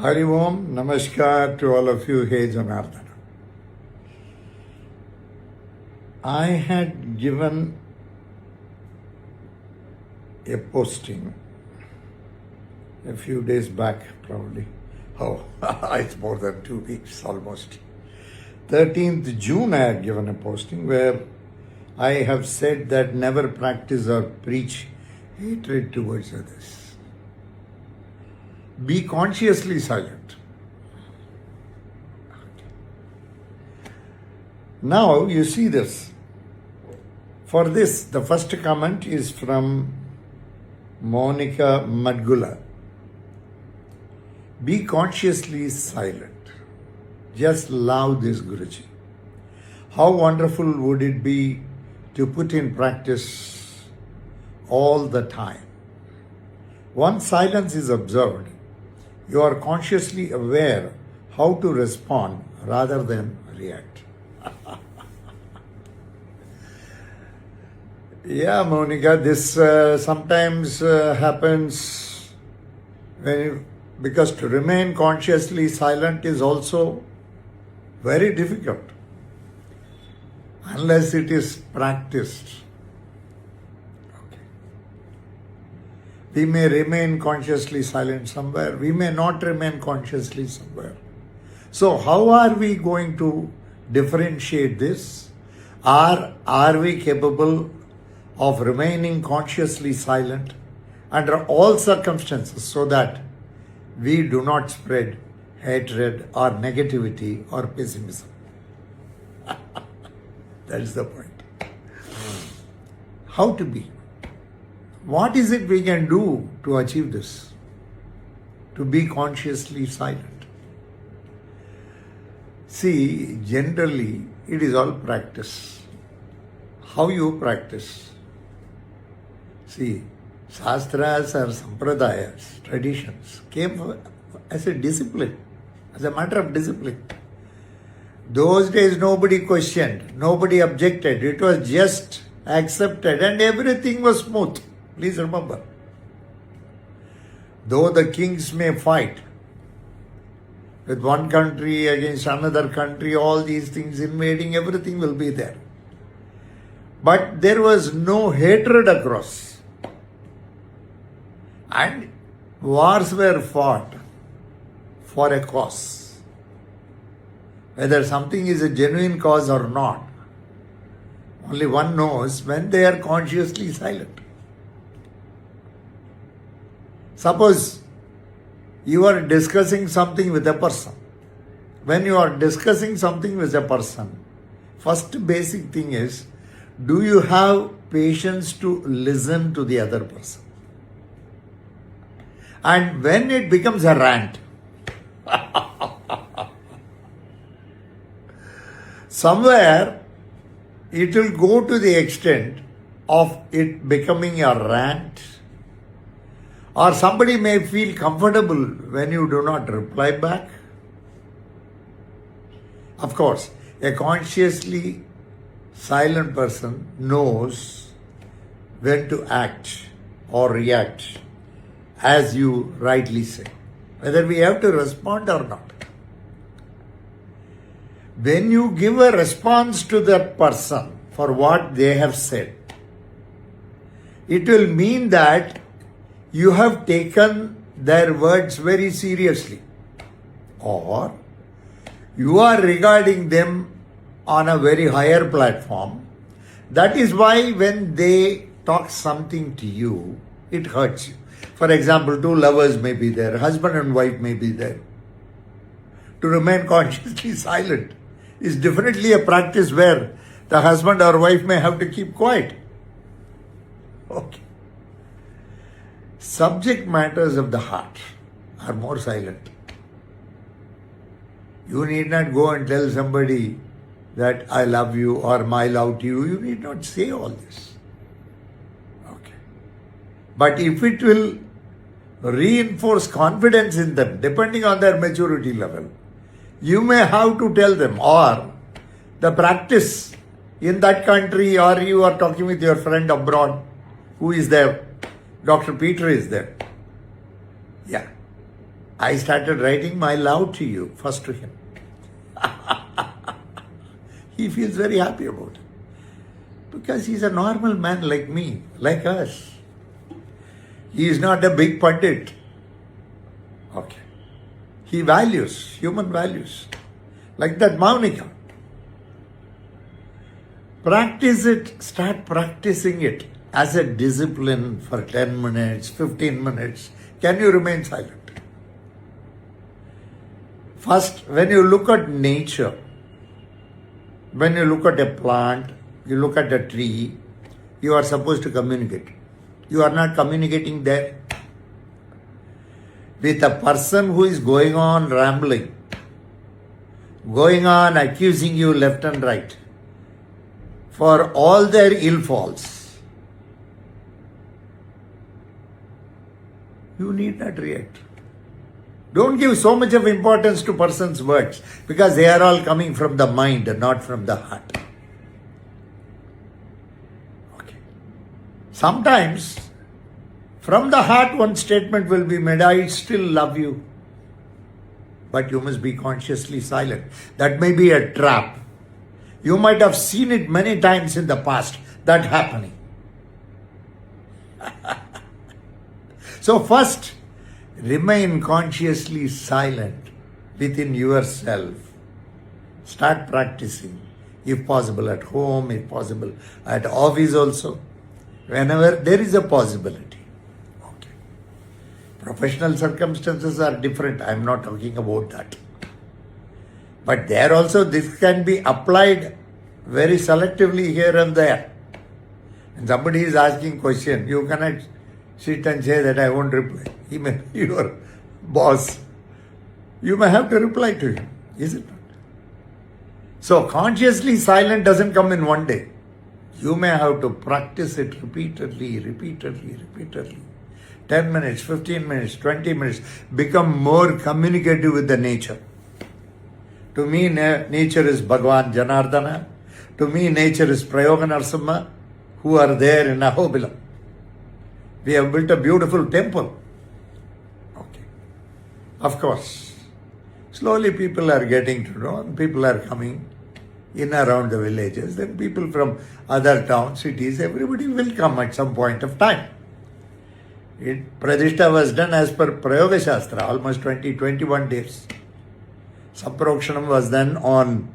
Hari Om, Namaskar to all of you. Hey Janardana. I had given a posting a few days back, probably. Oh, it's more than 2 weeks almost. 13th June, I had given a posting where I have said that never practice or preach hatred towards others. Be consciously silent. Now you see this. For this, the first comment is from Monica Madgula. Be consciously silent. Just love this Guruji. How wonderful would it be to put in practice all the time? Once silence is observed, you are consciously aware how to respond rather than react. Yeah, Monica, this sometimes happens because to remain consciously silent is also very difficult unless it is practiced. We may remain consciously silent somewhere. We may not remain consciously somewhere. So how are we going to differentiate this? Are we capable of remaining consciously silent under all circumstances so that we do not spread hatred or negativity or pessimism? That is the point. How to be? What is it we can do to achieve this? To be consciously silent. See, generally, it is all practice. How you practice? See, Shastras or Sampradayas, traditions, came as a discipline, as a matter of discipline. Those days nobody questioned, nobody objected. It was just accepted and everything was smooth. Please remember, though the kings may fight with one country against another country, all these things invading, everything will be there. But there was no hatred across. And wars were fought for a cause. Whether something is a genuine cause or not, only one knows when they are consciously silent. Suppose you are discussing something with a person. When you are discussing something with a person, first basic thing is, do you have patience to listen to the other person? And when it becomes a rant, somewhere it will go to the extent of it becoming a rant. Or somebody may feel comfortable when you do not reply back. Of course, a consciously silent person knows when to act or react, as you rightly say, whether we have to respond or not. When you give a response to that person for what they have said, it will mean that you have taken their words very seriously, or you are regarding them on a very higher platform. That is why when they talk something to you, it hurts you. For example, two lovers may be there, husband and wife may be there. To remain consciously silent is definitely a practice where the husband or wife may have to keep quiet. Okay. Subject matters of the heart are more silent. You need not go and tell somebody that I love you or my love to you. You need not say all this. Okay. But if it will reinforce confidence in them, depending on their maturity level, you may have to tell them, or the practice in that country, or you are talking with your friend abroad who is there. Dr. Peter is there. Yeah. I started writing my love to you, first to him. He feels very happy about it. Because he's a normal man like me, like us. He is not a big pundit. Okay. He values, human values. Like that Maunika. Practice it, start practicing it as a discipline for 10 minutes, 15 minutes. Can you remain silent? First, when you look at nature, when you look at a plant, you look at a tree, you are supposed to communicate. You are not communicating there. With a person who is going on rambling, going on accusing you left and right, for all their ill faults, you need not react. Don't give so much of importance to person's words, because they are all coming from the mind and not from the heart. Okay. Sometimes, from the heart, one statement will be made, I still love you. But you must be consciously silent. That may be a trap. You might have seen it many times in the past, that happening. So first, remain consciously silent within yourself. Start practicing, if possible at home, if possible at office also, whenever there is a possibility. Okay. Professional circumstances are different. I am not talking about that. But there also this can be applied very selectively here and there. And somebody is asking question, you cannot sit and say that I won't reply. He may be your boss. You may have to reply to him, is it not? So consciously silent doesn't come in one day. You may have to practice it repeatedly. 10 minutes, 15 minutes, 20 minutes. Become more communicative with the nature. To me, nature is Bhagavan Janardana. To me, nature is Prayoga Narasimha, who are there in Ahobilam. We have built a beautiful temple. Okay. Of course, slowly people are getting to know, and people are coming in around the villages. Then people from other towns, cities, everybody will come at some point of time. Pradishta was done as per Prayoga Shastra, almost 21 days. Samprokshanam was done on,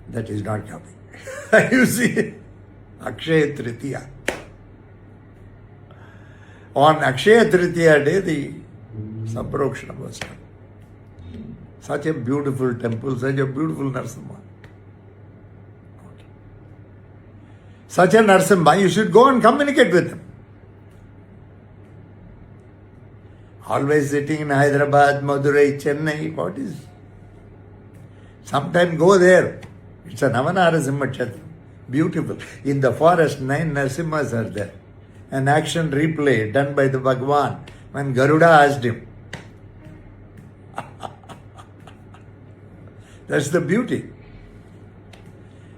that is not coming. You see, Akshaya Tritiya. On Akshaya Tritiya day, the Samprokshanam was done. Such a beautiful temple, such a beautiful Narasimha. Okay. Such a Narasimha, you should go and communicate with him. Always sitting in Hyderabad, Madurai, Chennai, what is? Sometime go there. It's a Navanarasimha Kshetra. Beautiful. In the forest, 9 Narasimhas are there. An action replay done by the Bhagavan when Garuda asked him. That's the beauty.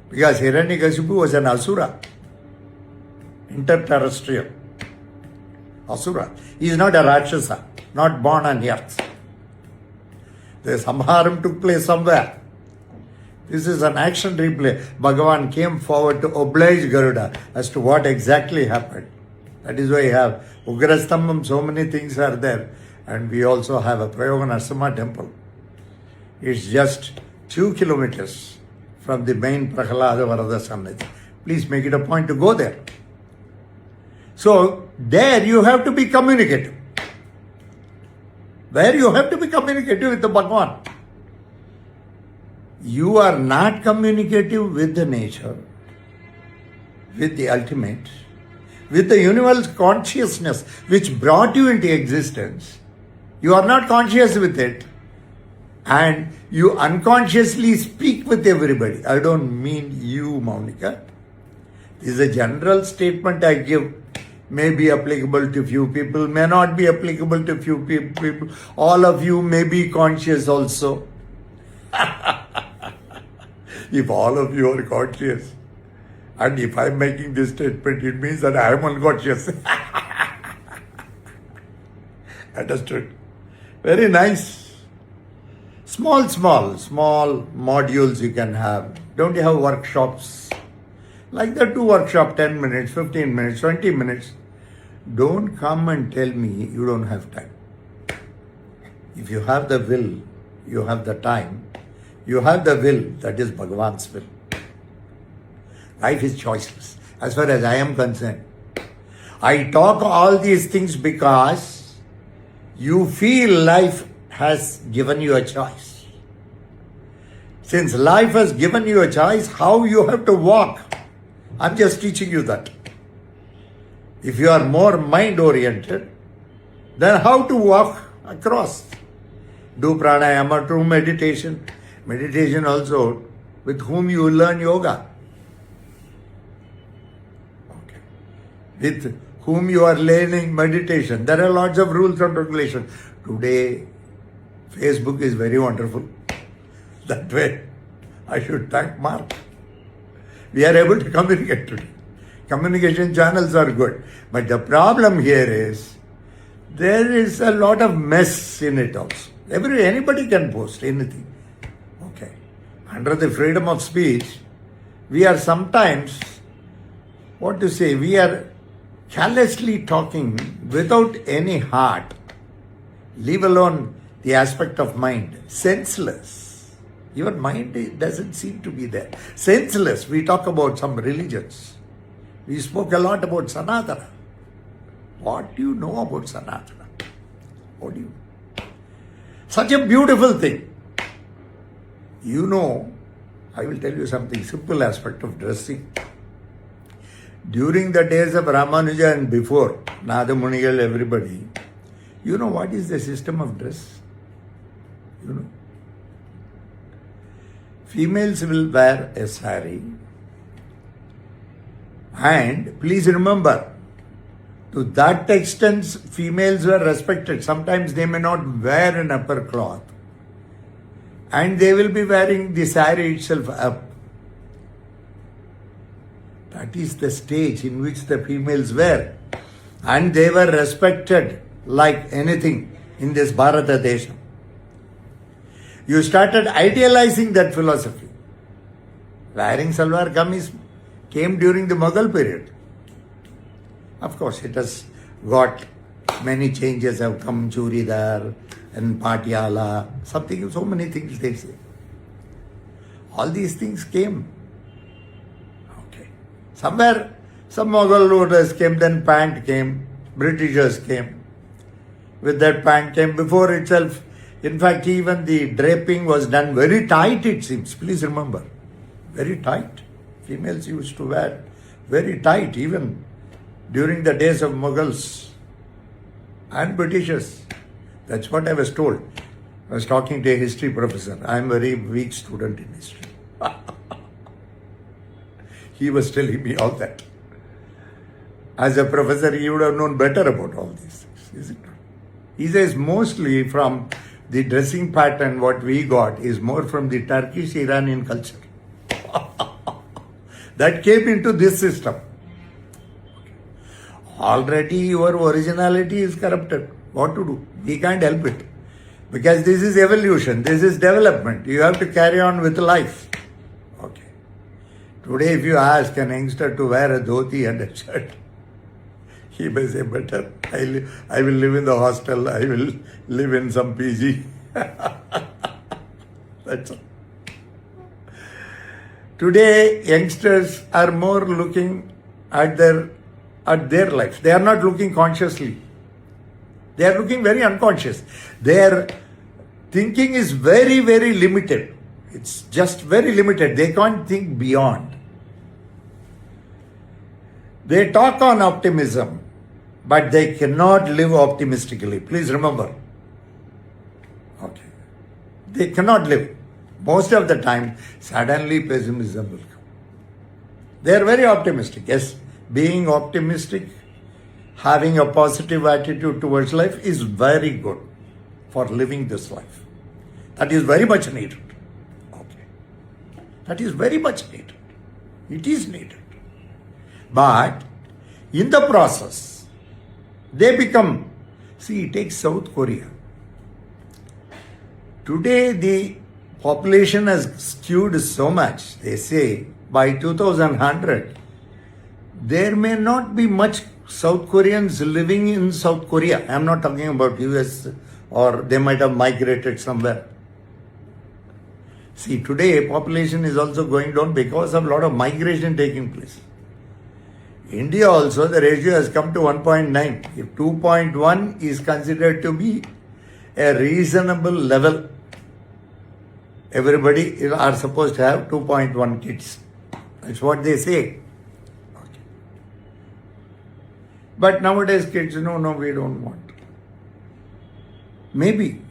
Because Hiranyakashipu was an Asura. Interterrestrial. Asura. He is not a Rakshasa. Not born on earth. The Samharam took place somewhere. This is an action replay. Bhagavan came forward to oblige Garuda as to what exactly happened. That is why you have Ugrastambam, so many things are there. And we also have a Prayoga Narasimha temple. It's just 2 kilometers from the main Prahalada Varada Sannidhi. Please make it a point to go there. So, there you have to be communicative. There you have to be communicative with the Bhagavan. You are not communicative with the nature, with the ultimate, with the universal consciousness which brought you into existence. You are not conscious with it, and you unconsciously speak with everybody. I don't mean you, Maunika. This is a general statement I give. May be applicable to few people, may not be applicable to few people. All of you may be conscious also. If all of you are conscious, and if I am making this statement, it means that I am unconscious. Understood? Very nice. Small modules you can have. Don't you have workshops? Like the 2 workshop, 10 minutes, 15 minutes, 20 minutes. Don't come and tell me you don't have time. If you have the will, you have the time. You have the will, that is Bhagavan's will. Life is choiceless. As far as I am concerned, I talk all these things because you feel life has given you a choice. Since life has given you a choice, how you have to walk, I'm just teaching you that. If you are more mind-oriented, then how to walk across. Do pranayama, do meditation. Meditation also, with whom you learn yoga. Okay. With whom you are learning meditation. There are lots of rules and regulations. Today, Facebook is very wonderful. That way, I should thank Mark. We are able to communicate today. Communication channels are good. But the problem here is, there is a lot of mess in it also. Anybody can post anything. Okay. Under the freedom of speech, we are sometimes, we are carelessly talking without any heart, leave alone the aspect of mind, senseless. Even mind doesn't seem to be there. Senseless. We talk about some religions. We spoke a lot about Sanatana. What do you know about Sanatana? What do you know? Such a beautiful thing. You know, I will tell you something, simple aspect of dressing. During the days of Ramanuja and before, Nadamunigal, everybody, you know what is the system of dress? You know? Females will wear a sari. And please remember, to that extent, females were respected. Sometimes they may not wear an upper cloth. And they will be wearing the sari itself up. That is the stage in which the females were. And they were respected like anything in this Bharata Desha. You started idealizing that philosophy. Wearing salwar kameez came during the Mughal period. Of course, it has got many changes have come, churidar and patiala, something, so many things they say. All these things came. Okay. Somewhere, some Mughal orders came, then pant came, Britishers came. With that pant came before itself. In fact, even the draping was done very tight, it seems. Please remember, very tight. Females used to wear very tight, even during the days of Mughals and Britishers. That's what I was told. I was talking to a history professor. I am a very weak student in history. He was telling me all that. As a professor, he would have known better about all these things, is it not? He says mostly from the dressing pattern, what we got is more from the Turkish Iranian culture. That came into this system. Already your originality is corrupted. What to do? We can't help it. Because this is evolution, this is development. You have to carry on with life. Okay. Today if you ask an youngster to wear a dhoti and a shirt, he may say, better, I will live in the hostel, I will live in some PG. That's all. Today, youngsters are more looking at their life. They are not looking consciously. They are looking very unconscious. Their thinking is very, very limited. It's just very limited. They can't think beyond. They talk on optimism, but they cannot live optimistically. Please remember. Okay. They cannot live. Most of the time, suddenly pessimism will come. They are very optimistic. Yes, being optimistic, having a positive attitude towards life is very good for living this life. That is very much needed. Okay. That is very much needed. It is needed. But in the process, they become See, take South Korea. Today the population has skewed so much. They say by 2100, there may not be much South Koreans living in South Korea. I am not talking about US, or they might have migrated somewhere. See, today population is also going down because of a lot of migration taking place. India also, the ratio has come to 1.9. If 2.1 is considered to be a reasonable level, everybody are supposed to have 2.1 kids. That's what they say. Okay. But nowadays kids, no, we don't want. Maybe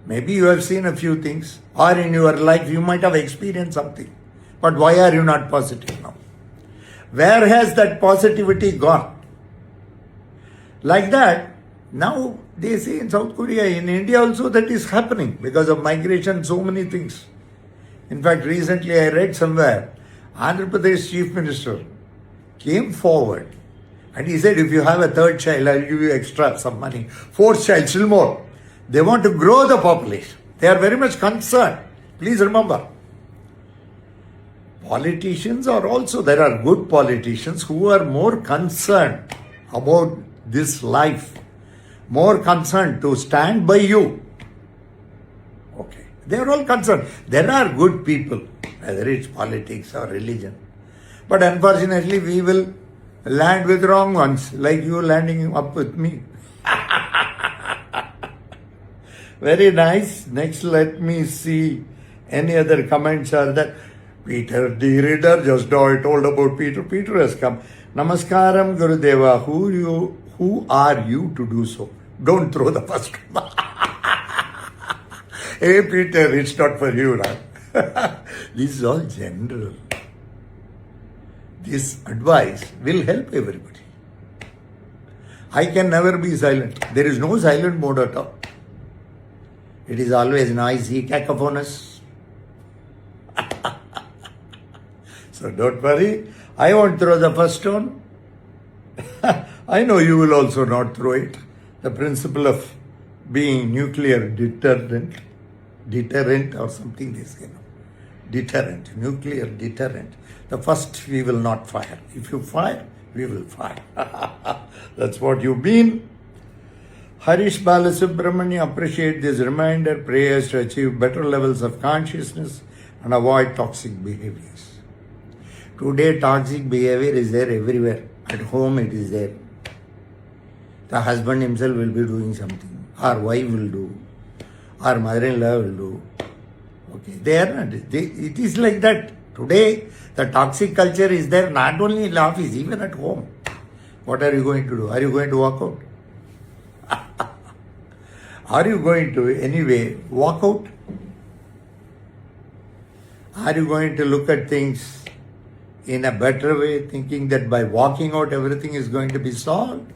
you have seen a few things, or in your life you might have experienced something. But why are you not positive now? Where has that positivity gone? Like that, now they say in South Korea, in India also that is happening because of migration, so many things. In fact, recently I read somewhere, Andhra Pradesh Chief Minister came forward and he said, if you have a third child, I'll give you extra some money. Fourth child, still more. They want to grow the population. They are very much concerned. Please remember. Politicians are also, there are good politicians who are more concerned about this life, more concerned to stand by you. Okay. They are all concerned. There are good people, whether it's politics or religion. But unfortunately, we will land with wrong ones, like you landing up with me. Very nice. Next, let me see any other comments are there. Peter, the reader, just now I told about Peter. Peter has come. Namaskaram, Gurudeva. Who are you to do so? Don't throw the first one. Hey, Peter, it's not for you, right? This is all general. This advice will help everybody. I can never be silent. There is no silent mode at all. It is always noisy, cacophonous. So don't worry. I won't throw the first stone. I know you will also not throw it. The principle of being nuclear deterrent or something they say. Deterrent, nuclear deterrent. The first we will not fire. If you fire, we will fire. That's what you mean. Harish Balasubramanya appreciate this reminder, prayers to achieve better levels of consciousness and avoid toxic behaviors. Today toxic behavior is there everywhere. At home it is there. The husband himself will be doing something. Our wife will do. Our mother-in-law will do. Okay, they are not. It is like that. Today the toxic culture is there not only in the office, even at home. What are you going to do? Are you going to walk out? Are you going to anyway walk out? Are you going to look at things in a better way, thinking that by walking out everything is going to be solved?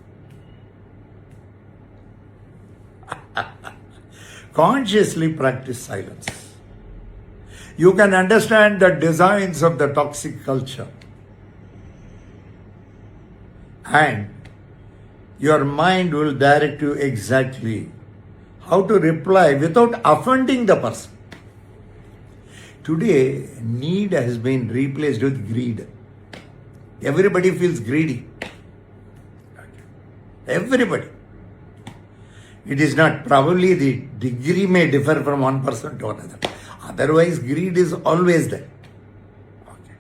Consciously practice silence. You can understand the designs of the toxic culture. And your mind will direct you exactly how to reply without offending the person. Today, need has been replaced with greed. Everybody feels greedy. Everybody. It is not, probably the degree may differ from one person to another. Otherwise, greed is always there. Okay.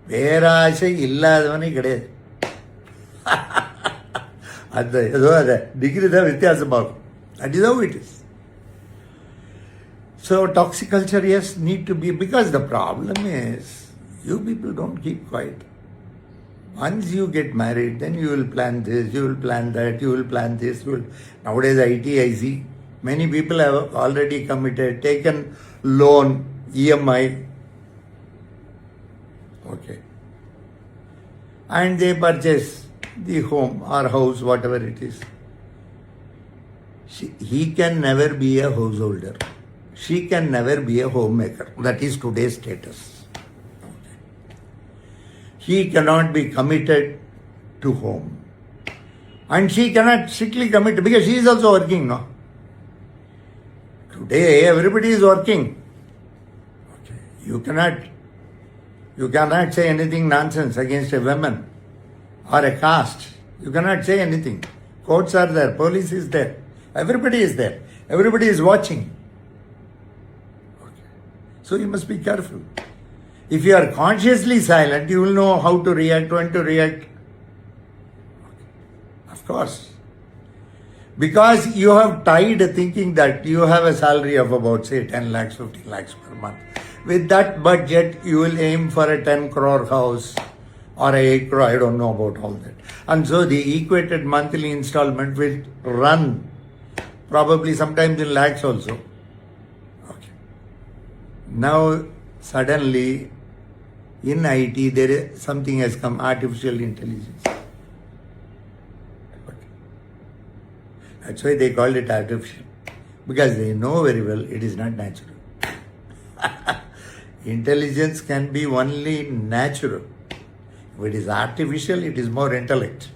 Perasha illadavane kedaidu. Adu degree da vyathyasam. That is how it is. So toxic culture, yes, need to be, because the problem is you people don't keep quiet. Once you get married, then you will plan this, you will plan that, you will plan this. Nowadays ITIC, many people have already committed, taken loan, EMI. Okay. And they purchase the home or house, whatever it is. He can never be a householder. She can never be a homemaker. That is today's status. Okay. He cannot be committed to home. And she cannot strictly commit because she is also working, no? Today everybody is working. Okay. You cannot say anything nonsense against a woman or a caste. You cannot say anything. Courts are there, police is there, everybody is there, everybody is watching. Okay. So you must be careful. If you are consciously silent, you will know how to react, when to react. Okay. Of course. Because you have tied thinking that you have a salary of about say 10 lakhs, 15 lakhs per month. With that budget, you will aim for a 10 crore house or a 8 crore, I don't know about all that. And so the equated monthly installment will run probably sometimes in lakhs also. Okay. Now suddenly in IT there is something has come, artificial intelligence. That's why they call it artificial. Because they know very well it is not natural. Intelligence can be only natural. If it is artificial, it is more intellect.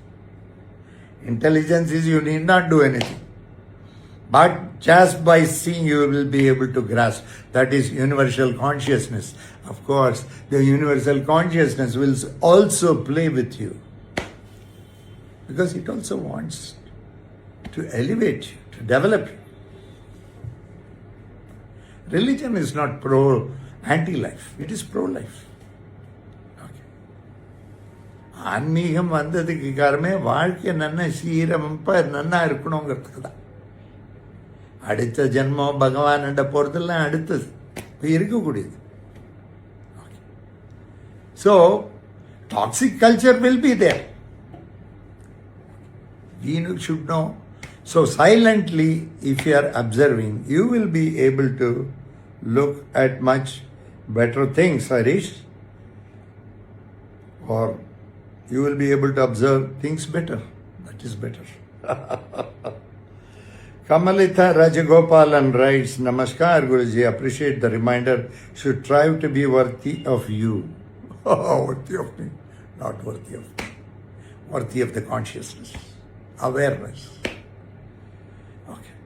Intelligence is you need not do anything. But just by seeing you will be able to grasp. That is universal consciousness. Of course, the universal consciousness will also play with you. Because it also wants to elevate you, to develop you. Religion is not anti-life, it is pro-life. Okay. ஆன்மீகம் வந்ததுக்கு காரணமே வாழ்க்கை நன்னா சீரமைப்பா நன்னா இருக்கணுங்கிறதுக்கு தான். அடுத்த ஜென்மம் பகவான்கிட்ட போறதெல்லாம் அடுத்தது இருக்கக்கூடியது. So, toxic culture will be there. We should know. So silently, if you are observing, you will be able to look at much better things, Harish. Or you will be able to observe things better. That is better. Kamalita Rajagopalan writes, Namaskar Guruji, appreciate the reminder, should strive to be worthy of you. Worthy of me, not worthy of me. Worthy of the consciousness, awareness. Okay.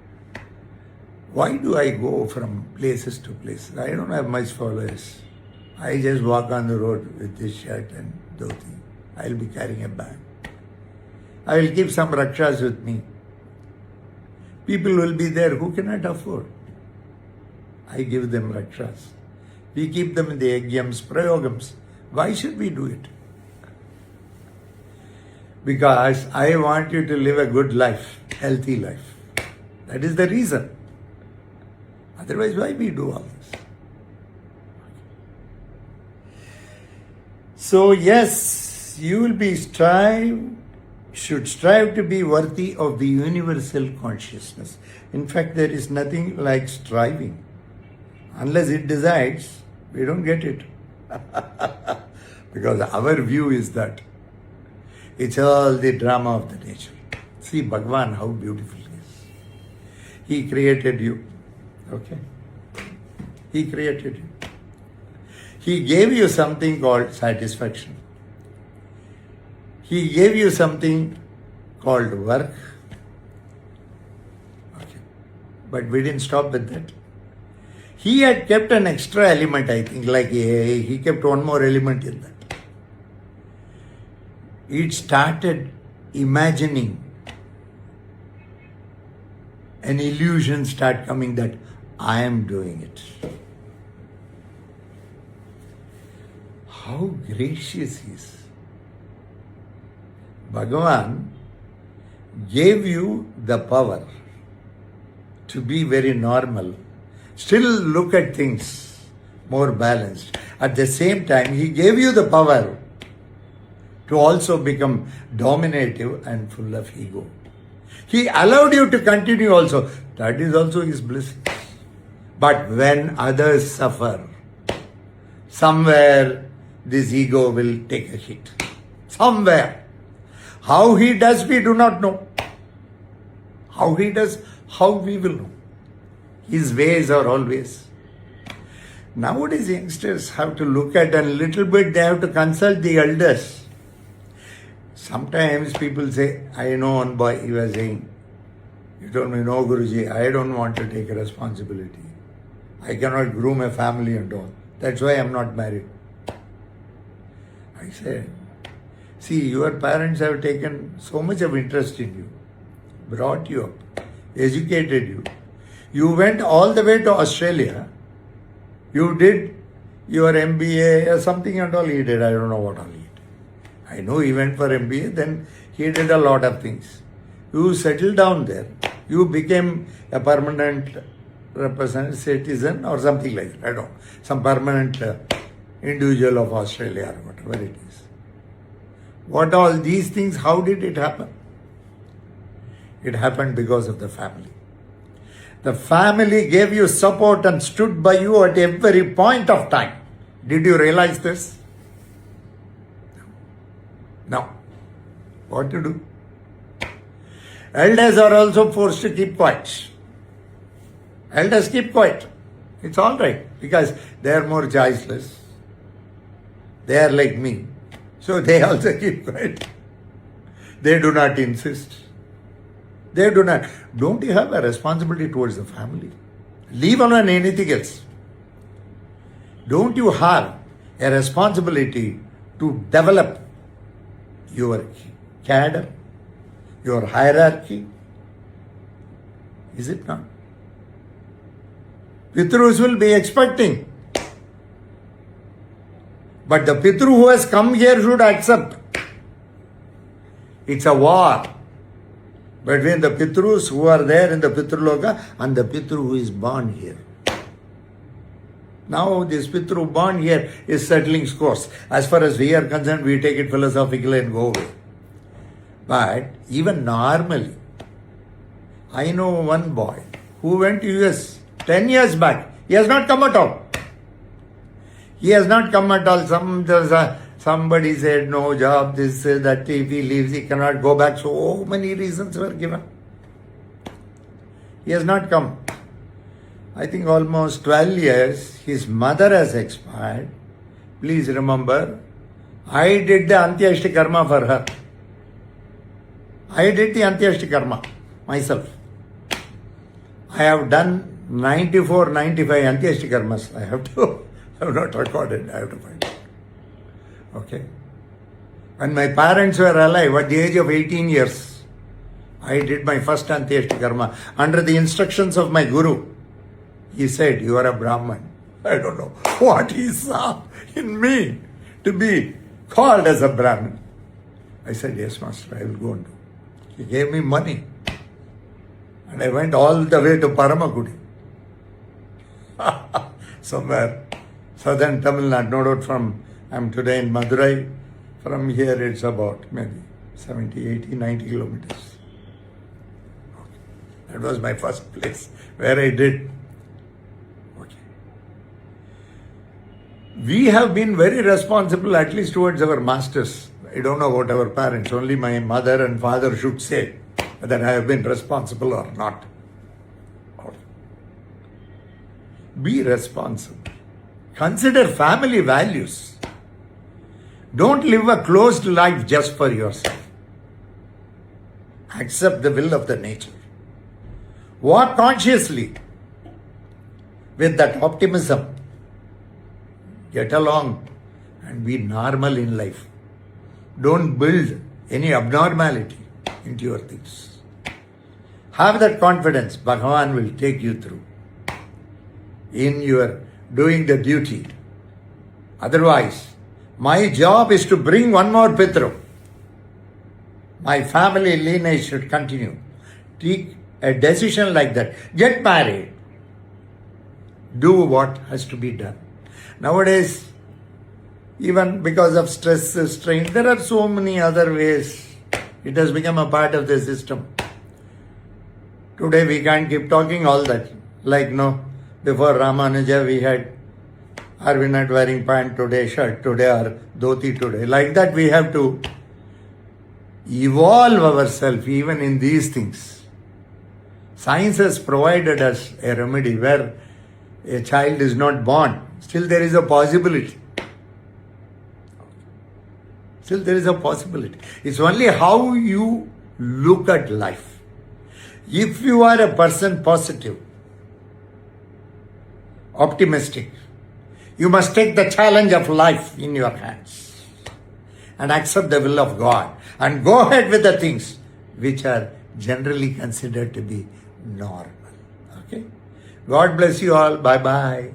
Why do I go from places to places? I don't have much followers. I just walk on the road with this shirt and dhoti. I'll be carrying a bag. I will keep some rakshas with me. People will be there who cannot afford. I give them rakshas. We keep them in the yajnams, prayogams. Why should we do it? Because I want you to live a good life, healthy life. That is the reason. Otherwise, why we do all this? So yes, you will be should strive to be worthy of the universal consciousness. In fact, there is nothing like striving. Unless it decides, we don't get it. Because our view is that it's all the drama of the nature. See Bhagwan, how beautiful he is. He created you. Okay? He created you. He gave you something called satisfaction. He gave you something called work. Okay. But we didn't stop with that. He had kept an extra element, I think, like he kept one more element in that. It started imagining, an illusion start coming that I am doing it. How gracious he is. Bhagavan gave you the power to be very normal, still look at things more balanced. At the same time, he gave you the power to also become dominative and full of ego. He allowed you to continue also. That is also his blessing. But when others suffer, somewhere this ego will take a hit. Somewhere. How he does, we do not know. How he does, how we will know. His ways are always. Nowadays youngsters have to look at a little bit, they have to consult the elders. Sometimes people say, I know one boy, he was saying, he told me, no Guruji, I don't want to take a responsibility. I cannot groom a family and all. That's why I'm not married. I said, see, your parents have taken so much of interest in you, brought you up, educated you. You went all the way to Australia. You did your MBA or something and all he did. I don't know what all he did. I know he went for MBA, then he did a lot of things. You settled down there. You became a permanent representative citizen or something like that. I don't know. Some permanent individual of Australia or whatever it is. What all these things, how did it happen? It happened because of the family. The family gave you support and stood by you at every point of time. Did you realize this? No. What to do? Elders are also forced to keep quiet. Elders keep quiet. It's all right because they are more choiceless. They are like me. So they also keep quiet. They do not insist. They do not. Don't you have a responsibility towards the family? Leave alone anything else. Don't you have a responsibility to develop your cadre, your hierarchy? Is it not? Pitrus will be expecting. But the Pitru who has come here should accept. It's a war between the Pitrus who are there in the Pitraloka and the Pitru who is born here. Now this Pitru born here is settling scores. As far as we are concerned, we take it philosophically and go away. But even normally, I know one boy who went to US 10 years back. He has not come at all. He has not come at all. Somebody said no job, this, that, if he leaves, he cannot go back. So many reasons were given. He has not come. I think almost 12 years. His mother has expired. Please remember, I did the Antyashti Karma for her. I did the Antyashti Karma myself. I have done 94, 95 Antyashti Karmas. I have not recorded. I have to find it. Okay. When my parents were alive at the age of 18 years, I did my first Antyashti Karma under the instructions of my Guru. He said, you are a Brahman. I don't know what he saw in me to be called as a Brahmin. I said, yes, Master, I will go and do. He gave me money. And I went all the way to Paramakudi. Somewhere, southern Tamil Nadu, no doubt from, I'm today in Madurai. From here it's about maybe 70, 80, 90 kilometers. That was my first place where I did. Okay. We have been very responsible, at least towards our masters. I don't know about our parents. Only my mother and father should say whether I have been responsible or not. Be responsible. Consider family values. Don't live a closed life just for yourself. Accept the will of the nature. Walk consciously with that optimism. Get along and be normal in life. Don't build any abnormality into your things. Have that confidence. Bhagavan will take you through in your doing the duty. Otherwise, my job is to bring one more Pitru. My family lineage should continue. Take a decision like that. Get married. Do what has to be done. Nowadays, even because of stress, strain, there are so many other ways. It has become a part of the system. Today we can't keep talking all that. Like before Ramanuja we had, are we not wearing pant today, shirt today, or dhoti today? Like that we have to evolve ourselves even in these things. Science has provided us a remedy where a child is not born. Still there is a possibility. Still there is a possibility. It's only how you look at life. If you are a person positive, optimistic, you must take the challenge of life in your hands and accept the will of God and go ahead with the things which are generally considered to be normal. Okay? God bless you all. Bye bye.